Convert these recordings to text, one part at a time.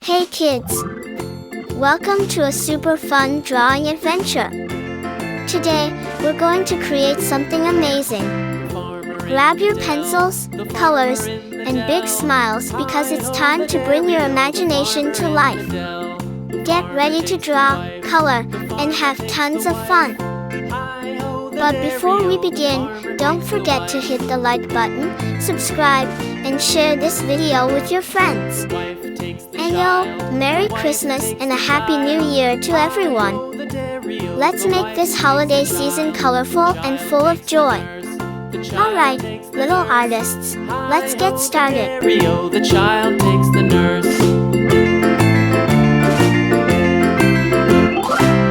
Hey kids! Welcome to a super fun drawing adventure. Today, we're going to create something amazing. Grab your pencils, colors, and big smiles because it's time to bring your imagination to life. Get ready to draw, color, and have tons of fun. But before we begin, don't forget to hit the like button, subscribe, and share this video with your friends. And Merry Christmas and a Happy New Year to everyone. Let's make this holiday season colorful and full of joy. Alright, little artists, let's get started. The child takes the nurse.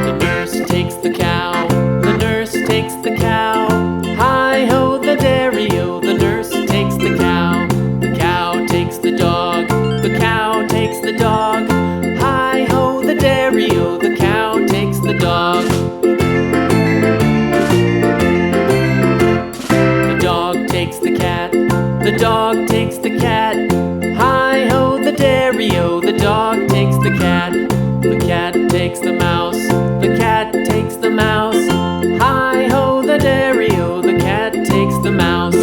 The nurse takes the cow. The nurse takes the cow. Hi-ho, the dairy-o. The nurse takes the cow. The cow takes the dog. The cow takes the dog. Hi-ho, the dairy-o. The cow takes the dog. The dog takes the cat. The dog takes the cat. Hi-ho, the dairy-o. The dog takes the cat. The cat takes the mouse. The cat takes the mouse. Hi-ho, the dairy-o. The cat takes the mouse.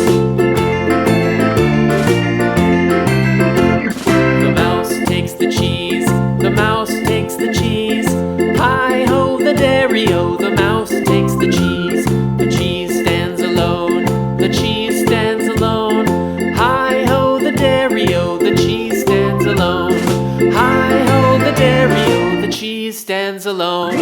The mouse takes the cheese. The mouse takes the cheese. Hi-ho, the dairy-o. The mouse takes the cheese. The cheese stands alone. The cheese stands alone. Hi-ho, the dairy-o. The cheese stands alone. Hi-ho, the dairy-o. The cheese stands alone.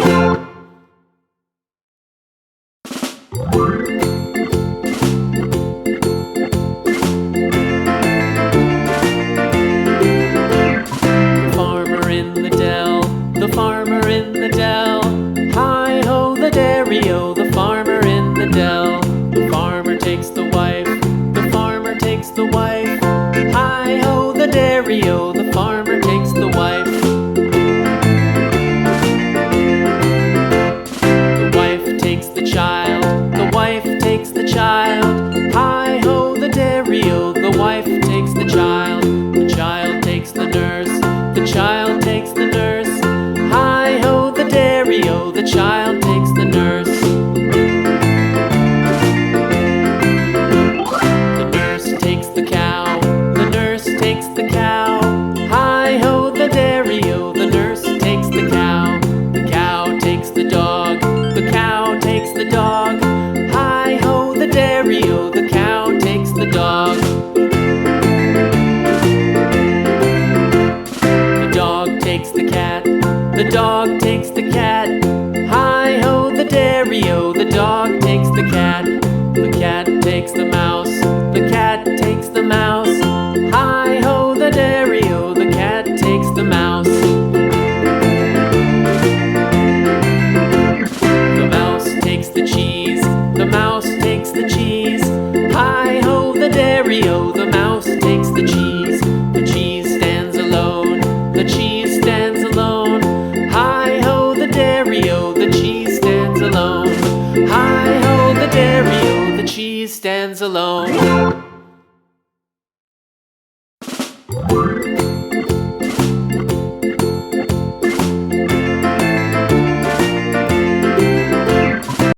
The farmer in the dell. Hi-ho, the dairy-o. The farmer in the dell. The farmer takes the wife. The farmer takes the wife. Hi-ho, the dairy-o. The farmer takes the wife. The wife takes the child. The wife takes the child. Hi-ho, the dairy-o. The wife takes the child. The child takes the nurse. The child takes the nurse. Hi-ho, the dairy-o. The child takes the nurse. The nurse takes the cow. The nurse takes the cow. Hi-ho, the dairy-o. The nurse takes the cow. The cow takes the dog. The cow takes the dog. Hi-ho, the dairy-o. The cow takes the dog. The dog takes the cat. The dog takes the cat. Hi-ho, the dairy-o. The dog takes the cat. The cat takes the mouse. The cat takes the mouse. Hi-ho, the dairy-o. The cat takes the mouse. The mouse takes the cheese. The mouse takes the cheese. Hi-ho, the dairy-o. The mouse takes the cheese. The cheese stands alone. The cheese stands alone. Hi-ho, the dairy-o. The cheese stands alone. Hi-ho, the dairy-o. The cheese stands alone.